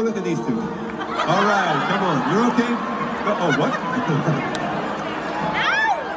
look at these two. All right, come on. You're okay? Oh, what?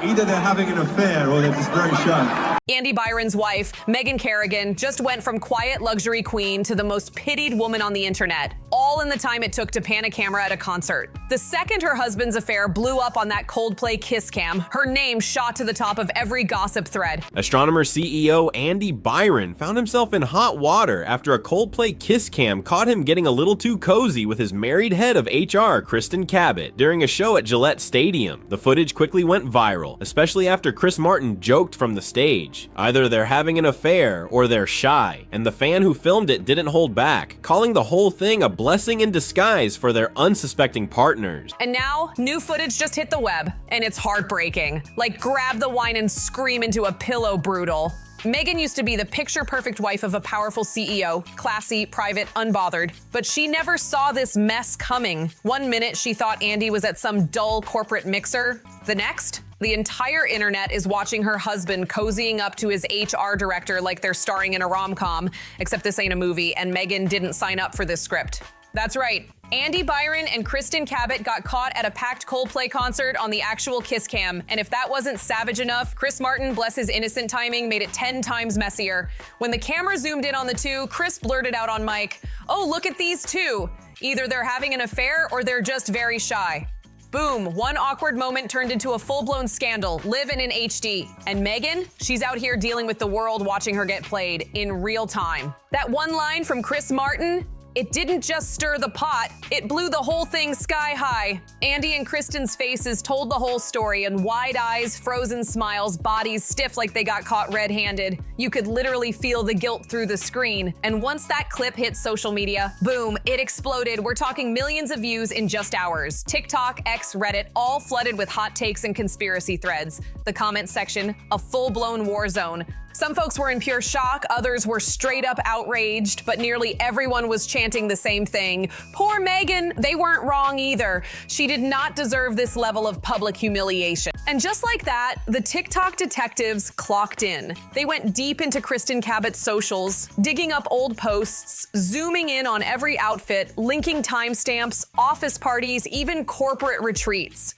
Either they're having an affair or they're just very shy. Andy Byron's wife, Megan Kerrigan, just went from quiet luxury queen to the most pitied woman on the internet, all in the time it took to pan a camera at a concert. The second her husband's affair blew up on that Coldplay kiss cam, her name shot to the top of every gossip thread. Astronomer CEO Andy Byron found himself in hot water after a Coldplay kiss cam caught him getting a little too cozy with his married head of HR, Kristin Cabot, during a show at Gillette Stadium. The footage quickly went viral, especially after Chris Martin joked from the stage. Either they're having an affair or they're shy, and the fan who filmed it didn't hold back, calling the whole thing a blessing in disguise for their unsuspecting partners. And now, new footage just hit the web, and it's heartbreaking. Like, grab the wine and scream into a pillow brutal. Megan used to be the picture-perfect wife of a powerful CEO, classy, private, unbothered, but she never saw this mess coming. One minute she thought Andy was at some dull corporate mixer. The next, the entire internet is watching her husband cozying up to his HR director like they're starring in a rom-com, except this ain't a movie and Megan didn't sign up for this script. That's right. Andy Byron and Kristin Cabot got caught at a packed Coldplay concert on the actual kiss cam. And if that wasn't savage enough, Chris Martin, bless his innocent timing, made it 10 times messier. When the camera zoomed in on the two, Chris blurted out on mic, "Oh, look at these two. Either they're having an affair or they're just very shy." Boom, one awkward moment turned into a full-blown scandal, live and in HD. And Megan, she's out here dealing with the world watching her get played in real time. That one line from Chris Martin, it didn't just stir the pot, it blew the whole thing sky high. Andy and Kristin's faces told the whole story in wide eyes, frozen smiles, bodies stiff like they got caught red-handed. You could literally feel the guilt through the screen. And once that clip hit social media, boom, it exploded. We're talking millions of views in just hours. TikTok, X, Reddit, all flooded with hot takes and conspiracy threads. The comment section, a full-blown war zone. Some folks were in pure shock, others were straight up outraged, but nearly everyone was chanting the same thing. Poor Megan, they weren't wrong either. She did not deserve this level of public humiliation. And just like that, the TikTok detectives clocked in. They went deep into Kristin Cabot's socials, digging up old posts, zooming in on every outfit, linking timestamps, office parties, even corporate retreats.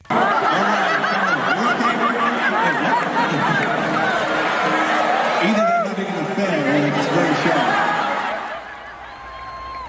Either they're having an affair or they're just very shy.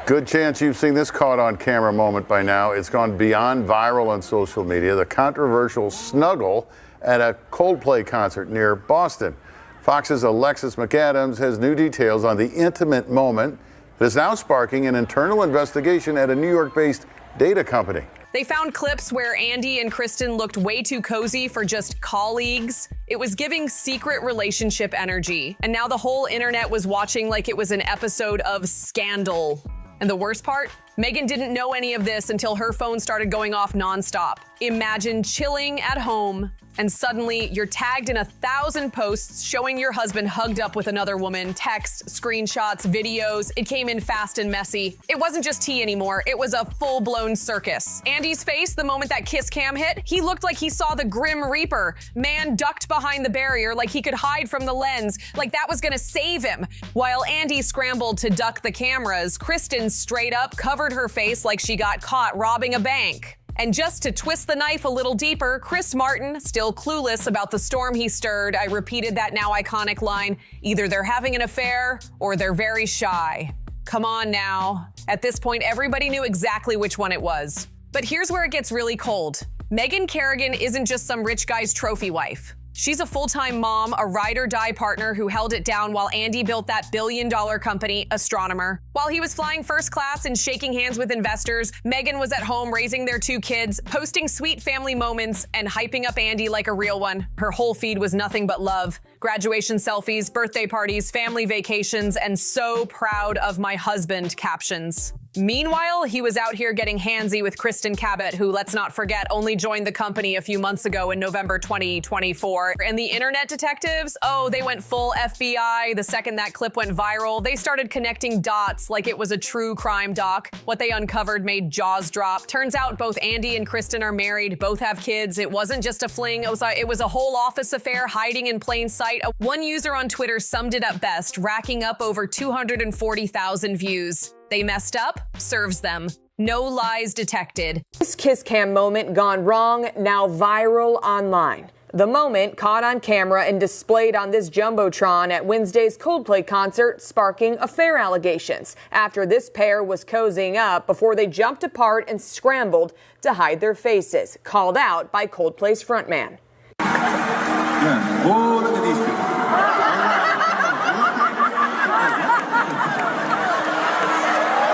Good chance you've seen this caught on camera moment by now. It's gone beyond viral on social media. The controversial snuggle at a Coldplay concert near Boston. Fox's Alexis McAdams has new details on the intimate moment that is now sparking an internal investigation at a New York-based data company. They found clips where Andy and Kristin looked way too cozy for just colleagues. It was giving secret relationship energy. And now the whole internet was watching like it was an episode of Scandal. And the worst part? Megan didn't know any of this until her phone started going off nonstop. Imagine chilling at home and suddenly you're tagged in 1,000 posts showing your husband hugged up with another woman, text, screenshots, videos. It came in fast and messy. It wasn't just tea anymore, it was a full-blown circus. Andy's face, the moment that kiss cam hit, he looked like he saw the Grim Reaper. Man ducked behind the barrier like he could hide from the lens, like that was gonna save him. While Andy scrambled to duck the cameras, Kristin straight up covered her face like she got caught robbing a bank. And just to twist the knife a little deeper, Chris Martin, still clueless about the storm he stirred, I repeated that now iconic line, either they're having an affair or they're very shy. Come on now. At this point, everybody knew exactly which one it was. But here's where it gets really cold. Megan Kerrigan isn't just some rich guy's trophy wife. She's a full-time mom, a ride-or-die partner who held it down while Andy built that billion-dollar company, Astronomer. While he was flying first class and shaking hands with investors, Megan was at home raising their 2 kids, posting sweet family moments, and hyping up Andy like a real one. Her whole feed was nothing but love. Graduation selfies, birthday parties, family vacations, and "so proud of my husband" captions. Meanwhile, he was out here getting handsy with Kristin Cabot, who, let's not forget, only joined the company a few months ago in November 2024. And the internet detectives, oh, they went full FBI. The second that clip went viral, they started connecting dots like it was a true crime doc. What they uncovered made jaws drop. Turns out both Andy and Kristin are married, both have kids. It wasn't just a fling, it was a whole office affair hiding in plain sight. One user on Twitter summed it up best, racking up over 240,000 views. They messed up, serves them. No lies detected. This kiss cam moment gone wrong, now viral online. The moment caught on camera and displayed on this jumbotron at Wednesday's Coldplay concert, sparking affair allegations after this pair was cozying up before they jumped apart and scrambled to hide their faces, called out by Coldplay's frontman. Yeah. Oh, look at these two.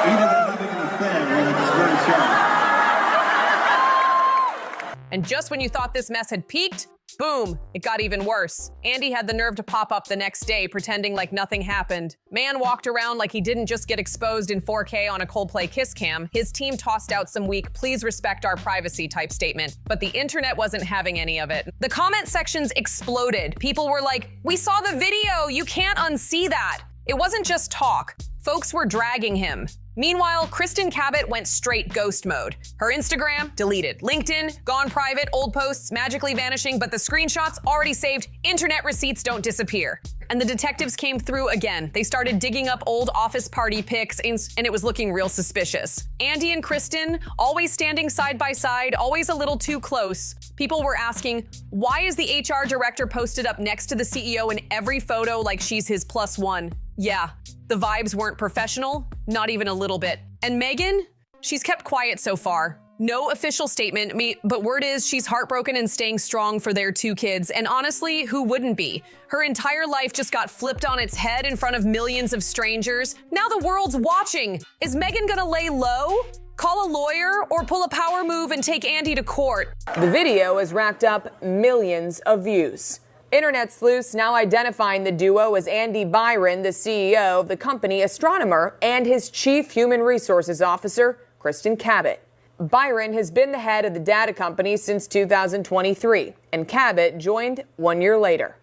Either they're having an affair or they're just very shy. And just when you thought this mess had peaked, boom, it got even worse. Andy had the nerve to pop up the next day pretending like nothing happened. Man walked around like he didn't just get exposed in 4K on a Coldplay kiss cam. His team tossed out some weak, please respect our privacy type statement, but the internet wasn't having any of it. The comment sections exploded. People were like, we saw the video, you can't unsee that. It wasn't just talk. Folks were dragging him. Meanwhile, Kristin Cabot went straight ghost mode. Her Instagram, deleted. LinkedIn, gone private, old posts magically vanishing, but the screenshots already saved, internet receipts don't disappear. And the detectives came through again. They started digging up old office party pics, and it was looking real suspicious. Andy and Kristin, always standing side by side, always a little too close. People were asking, why is the HR director posted up next to the CEO in every photo like she's his +1? Yeah, the vibes weren't professional, not even a little bit. And Meghan? She's kept quiet so far. No official statement, but word is she's heartbroken and staying strong for their 2 kids. And honestly, who wouldn't be? Her entire life just got flipped on its head in front of millions of strangers. Now the world's watching. Is Meghan gonna lay low? Call a lawyer or pull a power move and take Andy to court? The video has racked up millions of views. Internet sleuths now identifying the duo as Andy Byron, the CEO of the company Astronomer, and his chief human resources officer, Kristin Cabot. Byron has been the head of the data company since 2023, and Cabot joined 1 year later.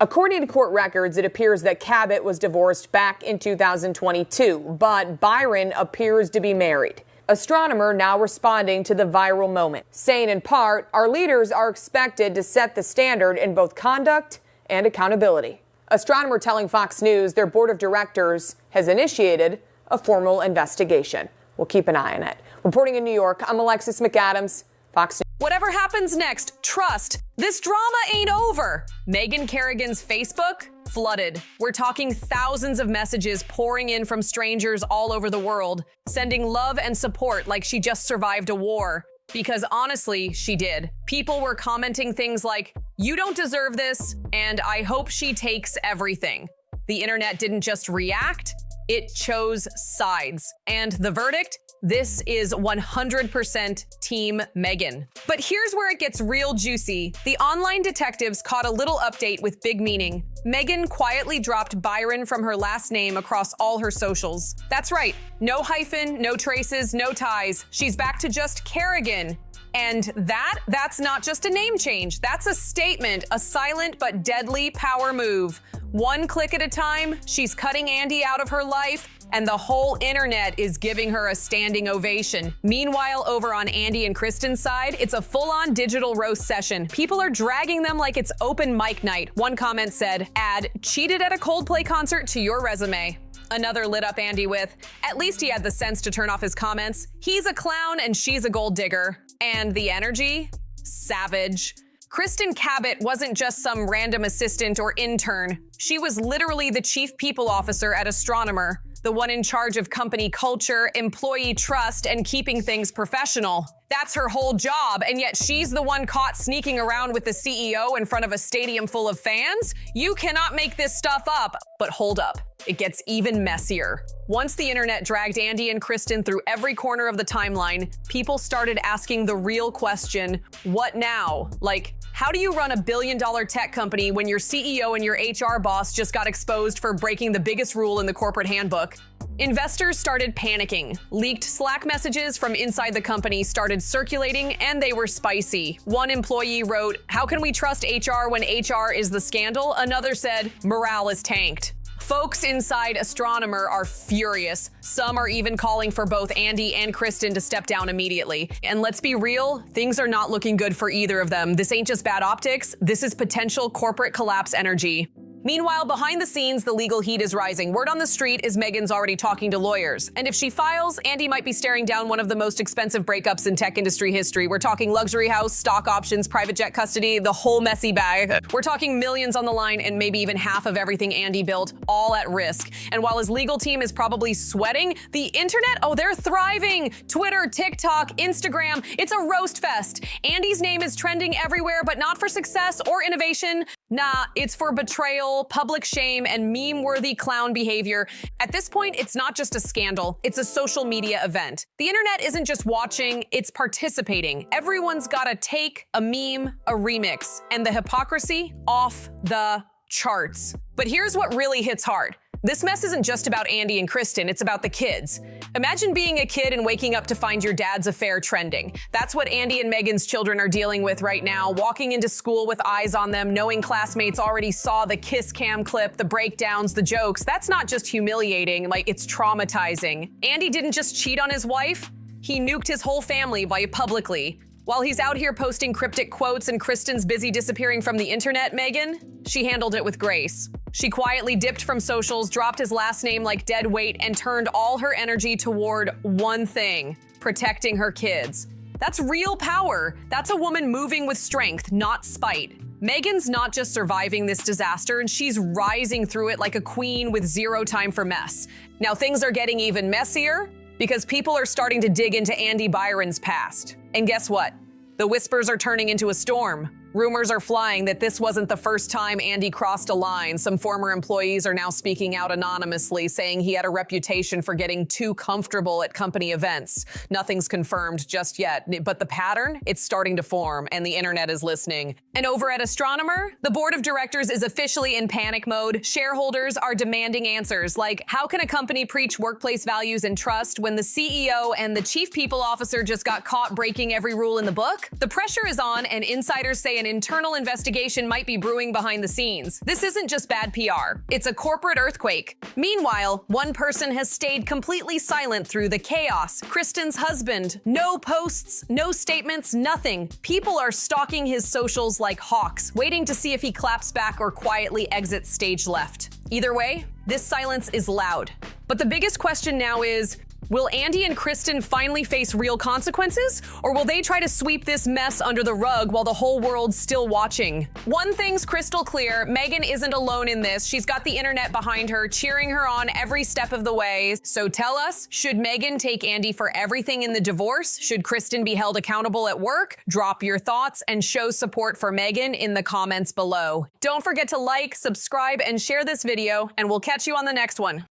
According to court records, it appears that Cabot was divorced back in 2022, but Byron appears to be married. Astronomer now responding to the viral moment, saying in part, our leaders are expected to set the standard in both conduct and accountability. Astronomer telling Fox News their board of directors has initiated a formal investigation. We'll keep an eye on it. Reporting in New York, I'm Alexis McAdams, Fox News. Whatever happens next, trust, this drama ain't over. Meghan Kerrigan's Facebook flooded. We're talking thousands of messages pouring in from strangers all over the world, sending love and support like she just survived a war. Because honestly, she did. People were commenting things like, you don't deserve this, and I hope she takes everything. The internet didn't just react, it chose sides. And the verdict? This is 100% Team Meghan. But here's where it gets real juicy. The online detectives caught a little update with big meaning. Meghan quietly dropped Byron from her last name across all her socials. That's right, no hyphen, no traces, no ties. She's back to just Kerrigan. And that's not just a name change. That's a statement, a silent but deadly power move. One click at a time, she's cutting Andy out of her life, and the whole internet is giving her a standing ovation. Meanwhile, over on Andy and Kristin's side, it's a full-on digital roast session. People are dragging them like it's open mic night. One comment said, add cheated at a Coldplay concert to your resume. Another lit up Andy with, at least he had the sense to turn off his comments. He's a clown and she's a gold digger. And the energy? Savage. Kristin Cabot wasn't just some random assistant or intern. She was literally the chief people officer at Astronomer, the one in charge of company culture, employee trust, and keeping things professional. That's her whole job, and yet she's the one caught sneaking around with the CEO in front of a stadium full of fans? You cannot make this stuff up. But hold up, it gets even messier. Once the internet dragged Andy and Kristin through every corner of the timeline, people started asking the real question, what now? Like, how do you run $1 billion tech company when your CEO and your HR boss just got exposed for breaking the biggest rule in the corporate handbook? Investors started panicking. Leaked Slack messages from inside the company started circulating, and they were spicy. One employee wrote, "How can we trust HR when HR is the scandal?" Another said, "Morale is tanked." Folks inside Astronomer are furious. Some are even calling for both Andy and Kristin to step down immediately. And let's be real, things are not looking good for either of them. This ain't just bad optics, this is potential corporate collapse energy. Meanwhile, behind the scenes, the legal heat is rising. Word on the street is Meghan's already talking to lawyers. And if she files, Andy might be staring down one of the most expensive breakups in tech industry history. We're talking luxury house, stock options, private jet custody, the whole messy bag. We're talking millions on the line and maybe even half of everything Andy built, all at risk. And while his legal team is probably sweating, the internet, oh, they're thriving. Twitter, TikTok, Instagram, it's a roast fest. Andy's name is trending everywhere, but not for success or innovation. Nah, it's for betrayal, public shame, and meme-worthy clown behavior. At this point, it's not just a scandal, it's a social media event. The internet isn't just watching, it's participating. Everyone's got a take, a meme, a remix, and the hypocrisy off the charts. But here's what really hits hard. This mess isn't just about Andy and Kristin, it's about the kids. Imagine being a kid and waking up to find your dad's affair trending. That's what Andy and Meghan's children are dealing with right now, walking into school with eyes on them, knowing classmates already saw the kiss cam clip, the breakdowns, the jokes. That's not just humiliating, like it's traumatizing. Andy didn't just cheat on his wife, he nuked his whole family publicly. While he's out here posting cryptic quotes and Kristin's busy disappearing from the internet, Meghan, she handled it with grace. She quietly dipped from socials, dropped his last name like dead weight, and turned all her energy toward one thing: protecting her kids. That's real power. That's a woman moving with strength, not spite. Meghan's not just surviving this disaster, and she's rising through it like a queen with zero time for mess. Now things are getting even messier because people are starting to dig into Andy Byron's past. And guess what? The whispers are turning into a storm. Rumors are flying that this wasn't the first time Andy crossed a line. Some former employees are now speaking out anonymously, saying he had a reputation for getting too comfortable at company events. Nothing's confirmed just yet, but the pattern, it's starting to form, and the internet is listening. And over at Astronomer, the board of directors is officially in panic mode. Shareholders are demanding answers, like how can a company preach workplace values and trust when the CEO and the chief people officer just got caught breaking every rule in the book? The pressure is on, and insiders say an internal investigation might be brewing behind the scenes. This isn't just bad PR, it's a corporate earthquake. Meanwhile, one person has stayed completely silent through the chaos. Kristin's husband, no posts, no statements, nothing. People are stalking his socials like hawks, waiting to see if he claps back or quietly exits stage left. Either way, this silence is loud. But the biggest question now is, will Andy and Kristin finally face real consequences, or will they try to sweep this mess under the rug while the whole world's still watching? One thing's crystal clear, Meghan isn't alone in this. She's got the internet behind her, cheering her on every step of the way. So tell us, should Meghan take Andy for everything in the divorce? Should Kristin be held accountable at work? Drop your thoughts and show support for Meghan in the comments below. Don't forget to like, subscribe, and share this video, and we'll catch you on the next one.